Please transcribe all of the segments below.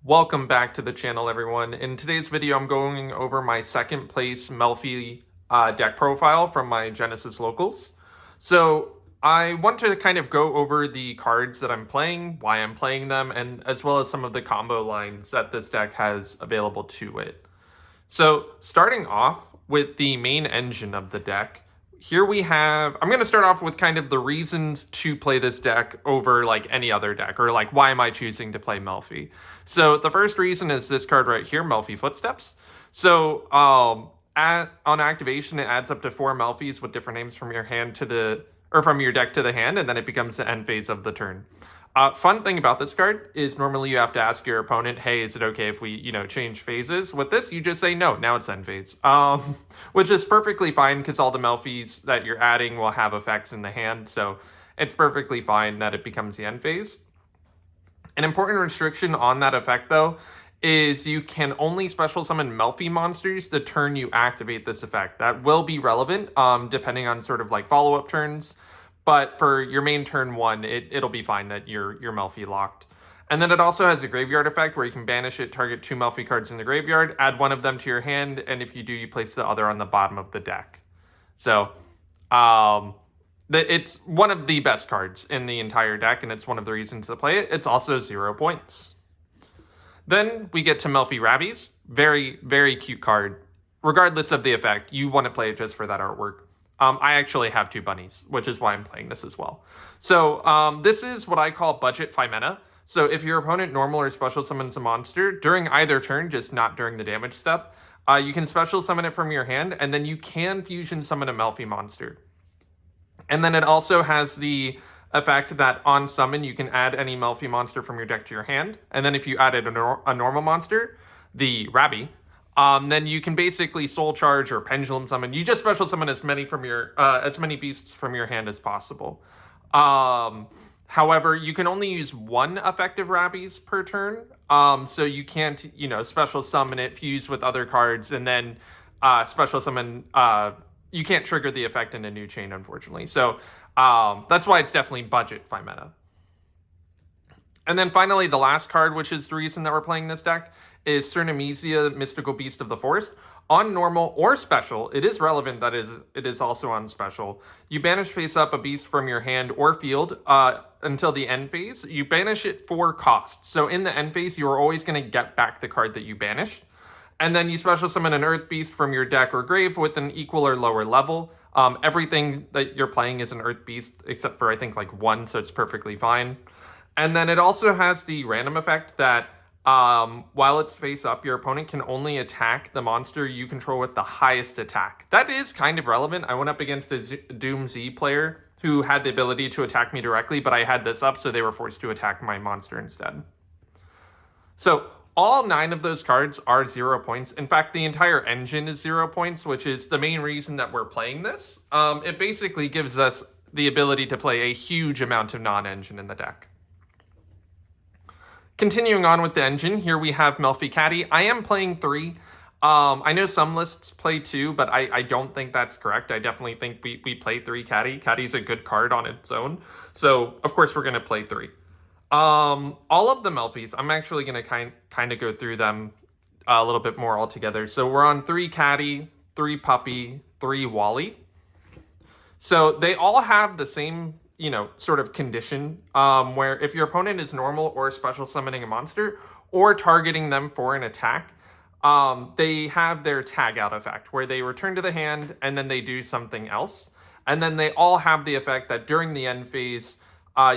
Welcome back to the channel, everyone. In today's video, I'm going over my second place Melffy deck profile from my Genesys locals. So I want to kind of go over the cards that I'm playing, why I'm playing them, and as well as some of the combo lines that this deck has available to it. So starting off with the main engine of the deck, here we have, I'm going to start off with kind of the reasons to play this deck over like any other deck, or like why am I choosing to play Melffy. So the first reason is this card right here, Melffy Footsteps. So on activation, it adds up to 4 Melffys with different names from your hand to the, or from your deck to the hand, and then it becomes the end phase of the turn. Fun thing about this card is normally you have to ask your opponent, hey, is it okay if we, change phases? With this, you just say, no, now it's end phase. Which is perfectly fine because all the Melffys that you're adding will have effects in the hand. So it's perfectly fine that it becomes the end phase. An important restriction on that effect, though, is you can only special summon Melffy monsters the turn you activate this effect. That will be relevant depending on sort of like follow-up turns. But for your main turn one, it'll be fine that you're Melffy locked. And then it also has a graveyard effect where you can banish it, target 2 Melffy cards in the graveyard, add one of them to your hand, and if you do, you place the other on the bottom of the deck. So it's one of the best cards in the entire deck, and it's one of the reasons to play it. It's also 0 points. Then we get to Melffy Rabbies. Very, very cute card. Regardless of the effect, you want to play it just for that artwork. I actually have 2 bunnies, which is why I'm playing this as well. So this is what I call budget 5 mana. So if your opponent normal or special summons a monster during either turn, just not during the damage step, you can special summon it from your hand, and then you can fusion summon a Melffy monster. And then it also has the effect that on summon, you can add any Melffy monster from your deck to your hand. And then if you added a normal monster, the Rabbi, then you can basically soul charge or pendulum summon. You just special summon as many from your as many beasts from your hand as possible. However, you can only use 1 effective Rabbies per turn. So you can't, special summon it, fuse with other cards, and then special summon. You can't trigger the effect in a new chain, unfortunately. So that's why it's definitely budget 5 mana. And then finally, the last card, which is the reason that we're playing this deck, is Cernemisia, Mystical Beast of the Forest. On normal or special, it is relevant that it is also on special. You banish face up a beast from your hand or field until the end phase. You banish it for cost. So in the end phase, you are always going to get back the card that you banished. And then you special summon an Earth Beast from your deck or grave with an equal or lower level. Everything that you're playing is an Earth Beast, except for I think like 1, so it's perfectly fine. And then it also has the random effect that while it's face up, your opponent can only attack the monster you control with the highest attack. That is kind of relevant. I went up against a Doom Z player who had the ability to attack me directly, but I had this up, so they were forced to attack my monster instead. So all 9 of those cards are 0 points. In fact, the entire engine is 0 points, which is the main reason that we're playing this. It basically gives us the ability to play a huge amount of non-engine in the deck. Continuing on with the engine, here we have Melffy Caddy. I am playing 3. I know some lists play 2, but I don't think that's correct. I definitely think we play 3 Caddy. Caddy's a good card on its own. So, of course, we're going to play 3. All of the Melffys, I'm actually going to kind of go through them a little bit more altogether. So we're on 3 Caddy, 3 Puppy, 3 Wally. So they all have the same sort of condition where if your opponent is normal or special summoning a monster or targeting them for an attack, they have their tag out effect where they return to the hand and then they do something else. And then they all have the effect that during the end phase,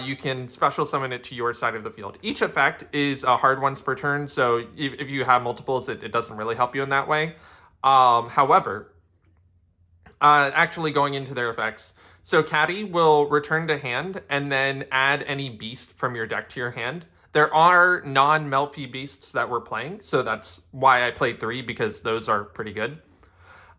you can special summon it to your side of the field. Each effect is a hard once per turn, so if you have multiples, it doesn't really help you in that way. However, actually going into their effects, so Caddy will return to hand and then add any beast from your deck to your hand. There are non-Melffy beasts that we're playing, so that's why I played 3, because those are pretty good.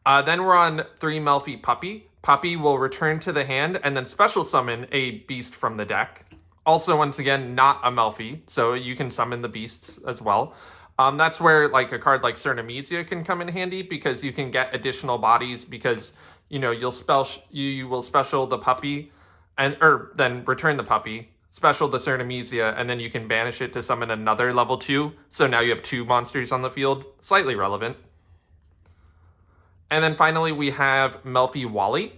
Then we're on 3 Melffy Puppy. Puppy will return to the hand and then special summon a beast from the deck. Also, once again, not a Melffy, so you can summon the beasts as well. That's where like a card like Cernemisia can come in handy, because you can get additional bodies because you will special the puppy and then return the puppy special the Cernemisia, and then you can banish it to summon another level 2. So now you have 2 monsters on the field. Slightly relevant. And then finally we have Melffy Wally.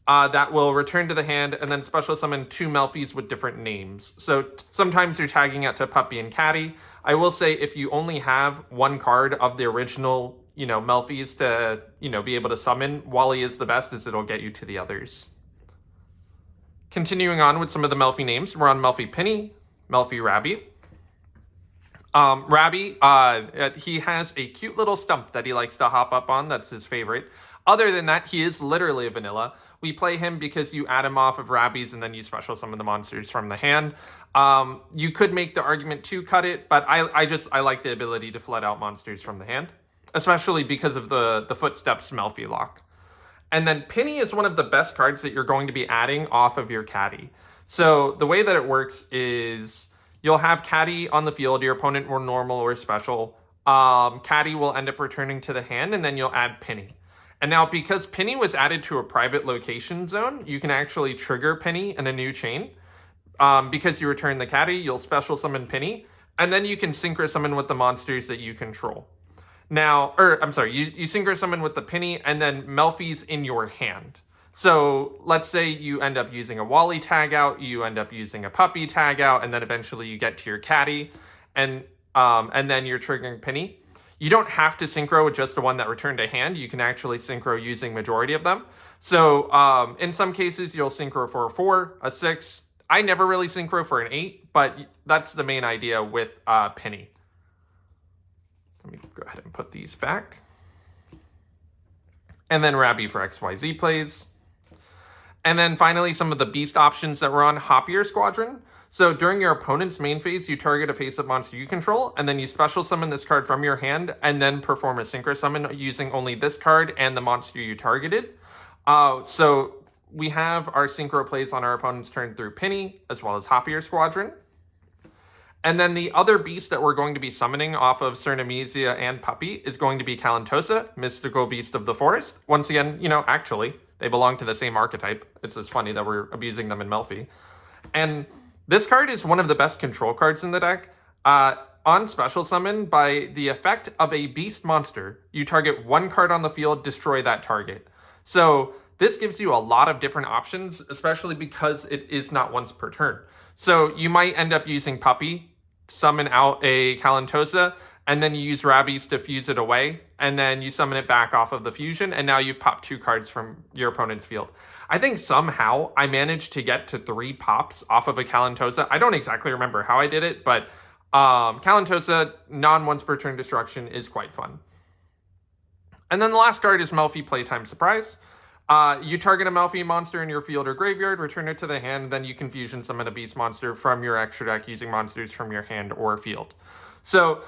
That will return to the hand and then special summon 2 Melffys with different names. So sometimes you're tagging out to Puppy and Catty. I will say if you only have 1 card of the original, Melffys to, be able to summon, Wally is the best as it'll get you to the others. Continuing on with some of the Melffy names, we're on Melffy Penny, Melffy Rabby. Rabby, he has a cute little stump that he likes to hop up on. That's his favorite. Other than that, he is literally a vanilla. We play him because you add him off of Rabbies and then you special summon the monsters from the hand. You could make the argument to cut it, but I like the ability to flood out monsters from the hand, especially because of the Footsteps Melffy lock. And then Penny is one of the best cards that you're going to be adding off of your Catty. So the way that it works is you'll have Catty on the field, your opponent will normal or special. Catty will end up returning to the hand, and then you'll add Penny. And now because Penny was added to a private location zone, you can actually trigger Penny in a new chain. Because you return the Catty, you'll special summon Penny, and then you can synchro summon with the monsters that you control. Now, you synchro summon with the Penny, and then Melffy's in your hand. So let's say you end up using a Wally tag out, you end up using a Puppy tag out, and then eventually you get to your Catty, and then you're triggering Penny. You don't have to synchro with just the one that returned to hand. You can actually synchro using majority of them. So in some cases, you'll synchro for a 4, a 6. I never really synchro for an 8, but that's the main idea with Penny. Let me go ahead and put these back. And then Rabby for XYZ plays. And then finally, some of the beast options that were on Hopier Squadron. So during your opponent's main phase, you target a face-up monster you control, and then you special summon this card from your hand, and then perform a synchro summon using only this card and the monster you targeted. So we have our synchro plays on our opponent's turn through Penny, as well as Hopier Squadron. And then the other beast that we're going to be summoning off of Cernemisia and Puppy is going to be Calantosa, mystical beast of the forest. Once again, actually, they belong to the same archetype. It's just funny that we're abusing them in Melffy. And this card is one of the best control cards in the deck. On special summon, by the effect of a beast monster, you target 1 card on the field, destroy that target. So this gives you a lot of different options, especially because it is not once per turn. So you might end up using Puppy, summon out a Calantosa, and then you use Rabbies to fuse it away, and then you summon it back off of the fusion, and now you've popped 2 cards from your opponent's field. I think somehow I managed to get to 3 pops off of a Calantosa. I don't exactly remember how I did it, but Calantosa, non-once per turn destruction is quite fun. And then the last card is Melffy Playtime Surprise. You target a Melffy monster in your field or graveyard, return it to the hand, then you can fusion summon a beast monster from your extra deck using monsters from your hand or field. So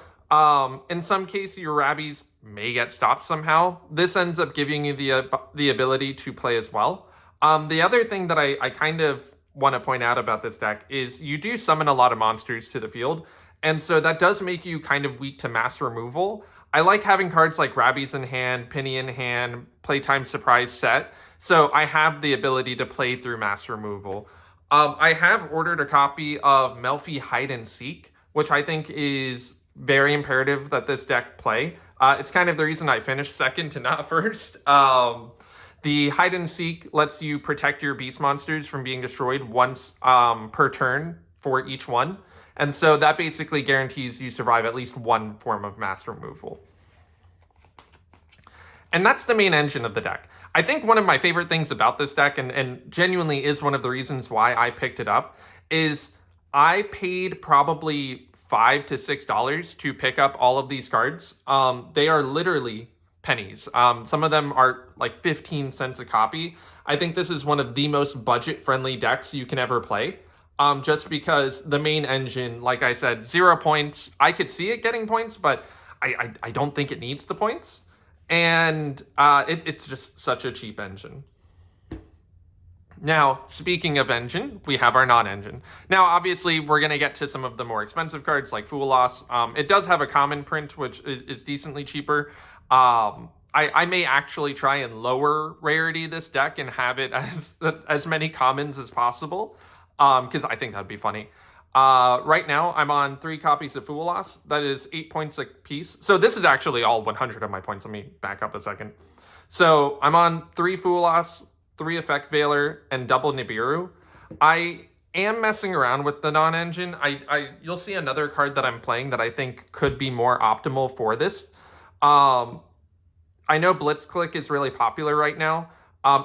in some cases, your Rabbies may get stopped somehow. This ends up giving you the ability to play as well. The other thing that I kind of want to point out about this deck is you do summon a lot of monsters to the field, and so that does make you kind of weak to mass removal. I like having cards like Rabbies in hand, Penny in hand, Playtime Surprise set, so I have the ability to play through mass removal. I have ordered a copy of Melffy Hide and Seek, which I think is very imperative that this deck play. It's kind of the reason I finished second to not first. The Hide and Seek lets you protect your beast monsters from being destroyed once per turn for each one. And so that basically guarantees you survive at least 1 form of mass removal. And that's the main engine of the deck. I think one of my favorite things about this deck, and genuinely is one of the reasons why I picked it up, is I paid probably $5 to $6 to pick up all of these cards. They are literally pennies. Some of them are like 15 cents a copy. I think this is one of the most budget-friendly decks you can ever play. Just because the main engine, like I said, 0 points. I could see it getting points, but I don't think it needs the points. And it's just such a cheap engine. Now, speaking of engine, we have our non-engine. Now, obviously, we're going to get to some of the more expensive cards like Foolos. It does have a common print, which is decently cheaper. I may actually try and lower rarity this deck and have it as many commons as possible. because I think that'd be funny. Right now, I'm on 3 copies of Fool Loss. That is 8 points a piece. So this is actually all 100 of my points. Let me back up a second. So I'm on 3 Fool Loss, 3 Effect Veiler, and double Nibiru. I am messing around with the non-engine. You'll see another card that I'm playing that I think could be more optimal for this. I know Blitzclick is really popular right now.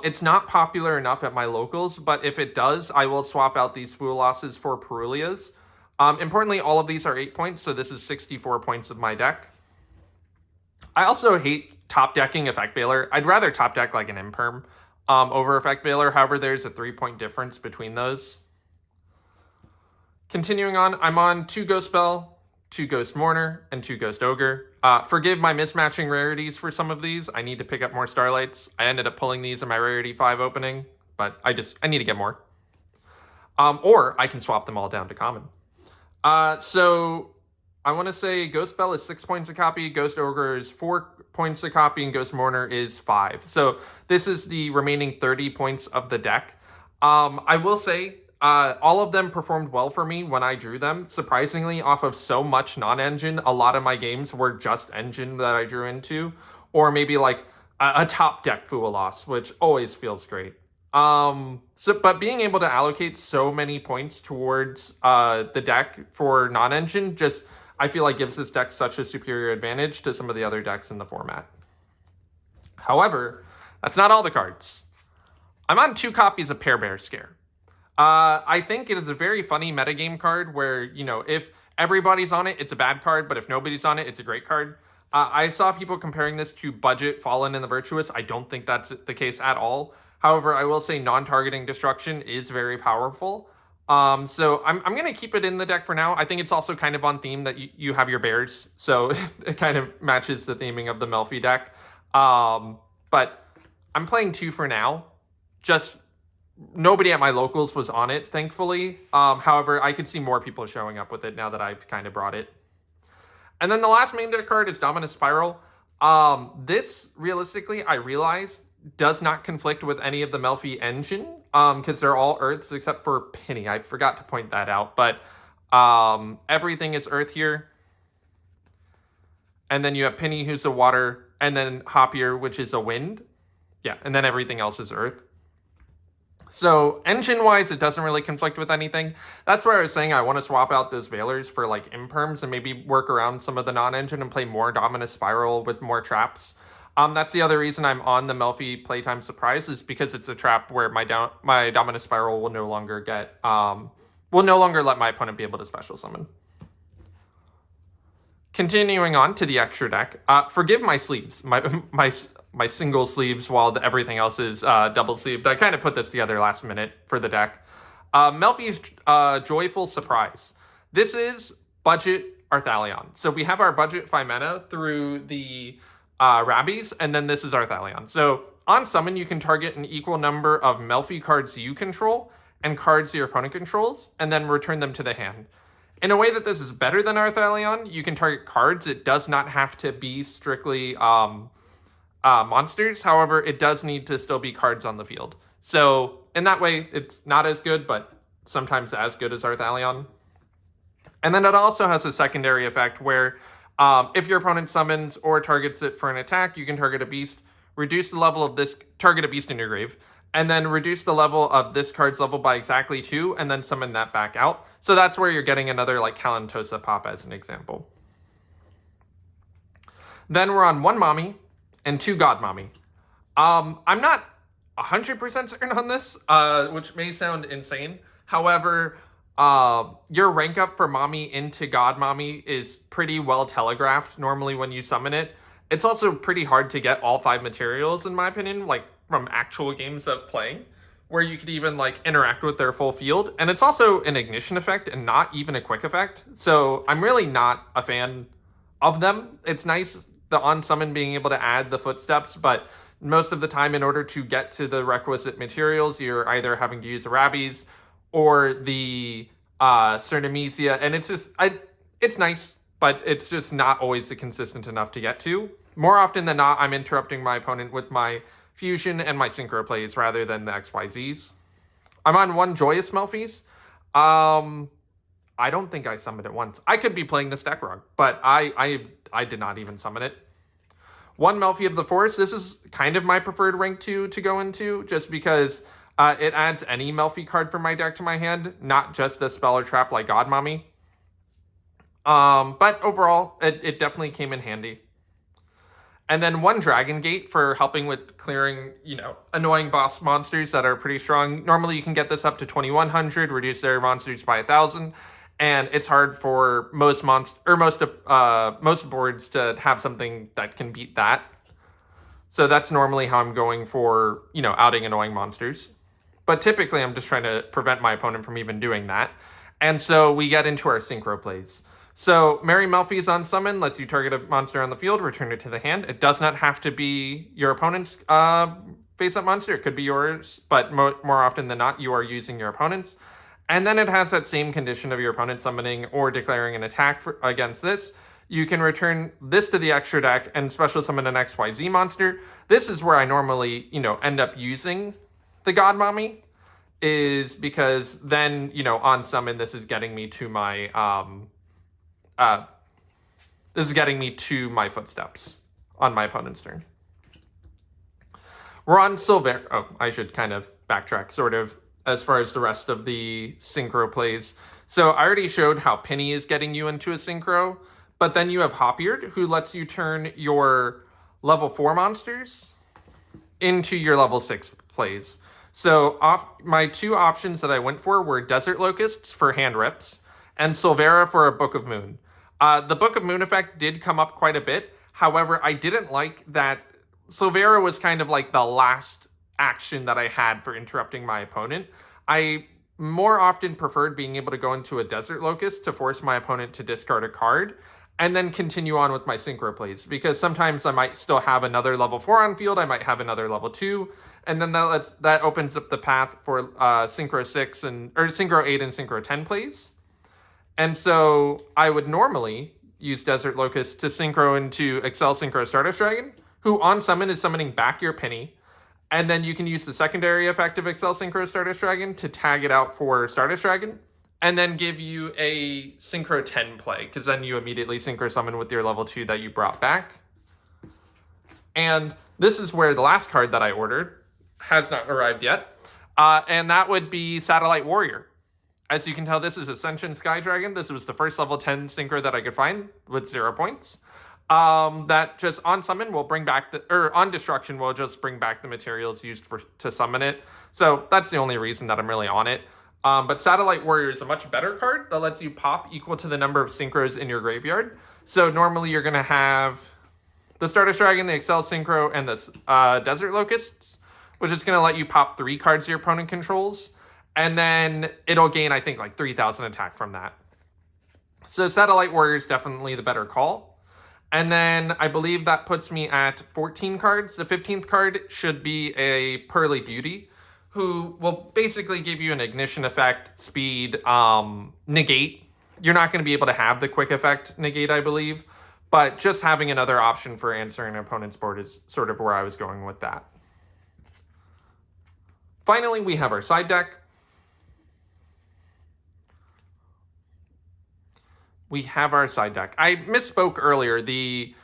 It's not popular enough at my locals, but if it does, I will swap out these Fool Losses for Perulias. Importantly, all of these are 8 points, so this is 64 points of my deck. I also hate top decking Effect Veiler. I'd rather top deck like an Imperm over Effect Veiler. However, there's a 3-point difference between those. Continuing on, I'm on 2 Ghost Spell, 2 Ghost Mourner, and 2 Ghost Ogre. Forgive my mismatching rarities for some of these. I need to pick up more Starlights. I ended up pulling these in my Rarity 5 opening, but I need to get more. Or I can swap them all down to common. So I want to say Ghost Spell is 6 points a copy, Ghost Ogre is 4 points a copy, and Ghost Mourner is 5. So this is the remaining 30 points of the deck. I will say, all of them performed well for me when I drew them. Surprisingly, off of so much non-engine, a lot of my games were just engine that I drew into, or maybe like a top deck Fool Loss, which always feels great. But being able to allocate so many points towards the deck for non-engine just, I feel like, gives this deck such a superior advantage to some of the other decks in the format. However, that's not all the cards. I'm on 2 copies of Pear Bear Scare. I think it is a very funny metagame card where, you know, if everybody's on it, it's a bad card, but if nobody's on it, it's a great card. I saw people comparing this to Budget, Fallen, and the Virtuous. I don't think that's the case at all. However, I will say non-targeting destruction is very powerful. So I'm going to keep it in the deck for now. I think it's also kind of on theme that you have your bears, so it kind of matches the theming of the Melffy deck. But I'm playing 2 for now. Just nobody at my locals was on it, thankfully. However, I could see more people showing up with it now that I've kind of brought it. And then the last main deck card is Dominus Spiral. This, realistically, I realize, does not conflict with any of the Melffy engine, because they're all Earths except for Penny. I forgot to point that out, but everything is Earth here. And then you have Penny, who's a water, and then Hoppier, which is a wind. Yeah, and then everything else is Earth. So engine-wise, it doesn't really conflict with anything. That's where I was saying I want to swap out those Veilers for like Imperms and maybe work around some of the non-engine and play more Dominus Spiral with more traps. That's the other reason I'm on the Melffy Playtime Surprise, is because it's a trap where my Dominus Spiral will no longer get will no longer let my opponent be able to special summon. Continuing on to the extra deck. Forgive my sleeves, my single sleeves, while everything else is double sleeved. I kind of put this together last minute for the deck. Melffy's Joyful Surprise. This is budget Arthalion. So we have our budget 5 mana through the Rabbies, and then this is Arthalion. So on summon, you can target an equal number of Melffy cards you control and cards your opponent controls, and then return them to the hand. In a way that this is better than Arthalion, you can target cards. It does not have to be strictly monsters. However, it does need to still be cards on the field. So in that way, it's not as good, but sometimes as good as Arthalion. And then it also has a secondary effect where if your opponent summons or targets it for an attack, you can target a beast, reduce the level of this, target a beast in your grave, and then reduce the level of this card's level by exactly 2, and then summon that back out. So that's where you're getting another like Kalantosa pop as an example. Then we're on 1 Mommy and 2 God Mommy. I'm not 100% certain on this, which may sound insane. However, your rank up for Mommy into God Mommy is pretty well telegraphed normally when you summon it. It's also pretty hard to get all 5 materials, in my opinion, like from actual games of playing, where you could even like interact with their full field. And it's also an ignition effect and not even a quick effect. So I'm really not a fan of them. It's nice the on summon being able to add the footsteps, but most of the time in order to get to the requisite materials, you're either having to use the Rabbies or the Cernemisia, and it's just, it's nice, but it's just not always consistent enough to get to. More often than not, I'm interrupting my opponent with my Fusion and my Synchro plays rather than the XYZs. I'm on 1 Joyous Melffys. I don't think I summoned it once. I could be playing this deck wrong, but I did not even summon it. One Melffy of the Forest. This is kind of my preferred rank 2 to go into, just because it adds any Melffy card from my deck to my hand, not just a spell or trap like Godmommy. But overall, it definitely came in handy. And then one Dragon Gate for helping with clearing, annoying boss monsters that are pretty strong. Normally you can get this up to 2100, reduce their monsters by 1000, and it's hard for most boards to have something that can beat that. So that's normally how I'm going for, outing annoying monsters. But typically I'm just trying to prevent my opponent from even doing that. And so we get into our synchro plays. So Merry Melffy's on summon lets you target a monster on the field, return it to the hand. It does not have to be your opponent's face-up monster. It could be yours, but more often than not, you are using your opponent's. And then it has that same condition of your opponent summoning or declaring an attack against this. You can return this to the extra deck and special summon an XYZ monster. This is where I normally, end up using the Godmommy, is because then, on summon, this is getting me to my footsteps on my opponent's turn. We're on Silver. Oh, I should kind of backtrack sort of as far as the rest of the synchro plays. So I already showed how Penny is getting you into a synchro, but then you have Hopbeard, who lets you turn your level 4 monsters into your level 6 plays. So my two options that I went for were Desert Locusts for hand rips and Silvera for a Book of Moon. The Book of Moon effect did come up quite a bit. However, I didn't like that Silvera was kind of like the last action that I had for interrupting my opponent. I more often preferred being able to go into a Desert Locust to force my opponent to discard a card and then continue on with my synchro plays, because sometimes I might still have another level 4 on field, I might have another level 2, and then that opens up the path for synchro 6 or synchro 8 and synchro 10 plays. And so I would normally use Desert Locust to synchro into Excel Synchro Stardust Dragon, who on summon is summoning back your Penny. And then you can use the secondary effect of Excel Synchro Stardust Dragon to tag it out for Stardust Dragon, and then give you a Synchro 10 play, because then you immediately Synchro Summon with your level 2 that you brought back. And this is where the last card that I ordered has not arrived yet, and that would be Satellite Warrior. As you can tell, this is Ascension Sky Dragon. This was the first level 10 synchro that I could find with 0 points. That just on summon will bring back on destruction will just bring back the materials used to summon it. So that's the only reason that I'm really on it. But Satellite Warrior is a much better card that lets you pop equal to the number of synchros in your graveyard. So normally you're going to have the Stardust Dragon, the Excel Synchro, and the Desert Locusts, which is going to let you pop 3 cards your opponent controls. And then it'll gain, I think, like 3,000 attack from that. So Satellite Warrior is definitely the better call. And then I believe that puts me at 14 cards. The 15th card should be a Pearly Beauty, who will basically give you an ignition effect, speed, negate. You're not going to be able to have the quick effect negate, I believe. But just having another option for answering an opponent's board is sort of where I was going with that. Finally, we have our side deck. I misspoke earlier. The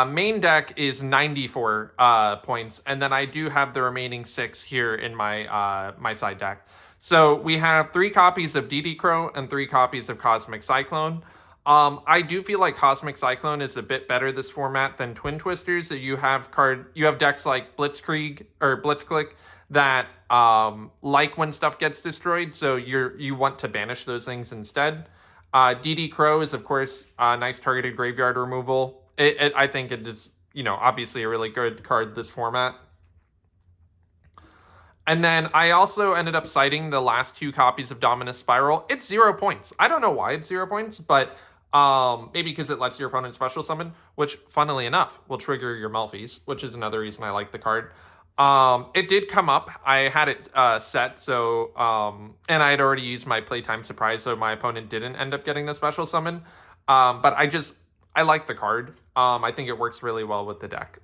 main deck is 94 points, and then I do have the remaining 6 here in my my side deck. So we have 3 copies of DD Crow and 3 copies of Cosmic Cyclone. I do feel like Cosmic Cyclone is a bit better this format than Twin Twisters. So you have decks like Blitzkrieg or Blitzkrieg that like when stuff gets destroyed, so you want to banish those things instead. DD Crow is, of course, nice targeted graveyard removal. I think it is, obviously a really good card this format. And then I also ended up citing the last 2 copies of Dominus Spiral. It's 0 points. I don't know why it's 0 points, but maybe because it lets your opponent special summon, which, funnily enough, will trigger your Melffys, which is another reason I like the card. It did come up. I had it set, so and I had already used my playtime surprise, so my opponent didn't end up getting the special summon. But I like the card. I think it works really well with the deck.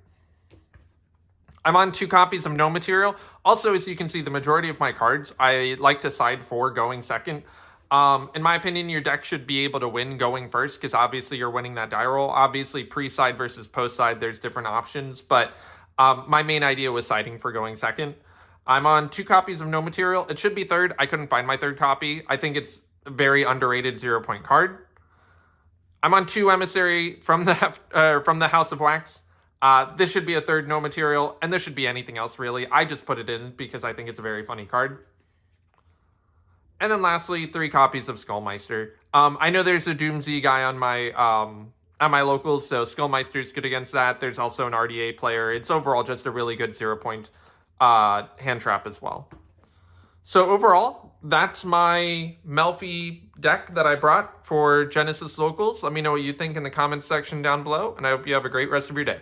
I'm on 2 copies of No Material. Also, as you can see, the majority of my cards I like to side for going second. In my opinion, your deck should be able to win going first because obviously you're winning that die roll. Obviously, pre-side versus post-side, there's different options, but my main idea was siding for going second. I'm on 2 copies of No Material. It should be third. I couldn't find my third copy. I think it's a very underrated 0-point card. I'm on 2 Emissary from the House of Wax. This should be a third No Material, and this should be anything else, really. I just put it in because I think it's a very funny card. And then lastly, 3 copies of Skullmeister. I know there's a Doomsy guy on my locals, so Skullmeister's good against that. There's also an RDA player. It's overall just a really good 0-point hand trap as well. So overall, that's my Melffy deck that I brought for Genesys locals. Let me know what you think in the comments section down below, and I hope you have a great rest of your day.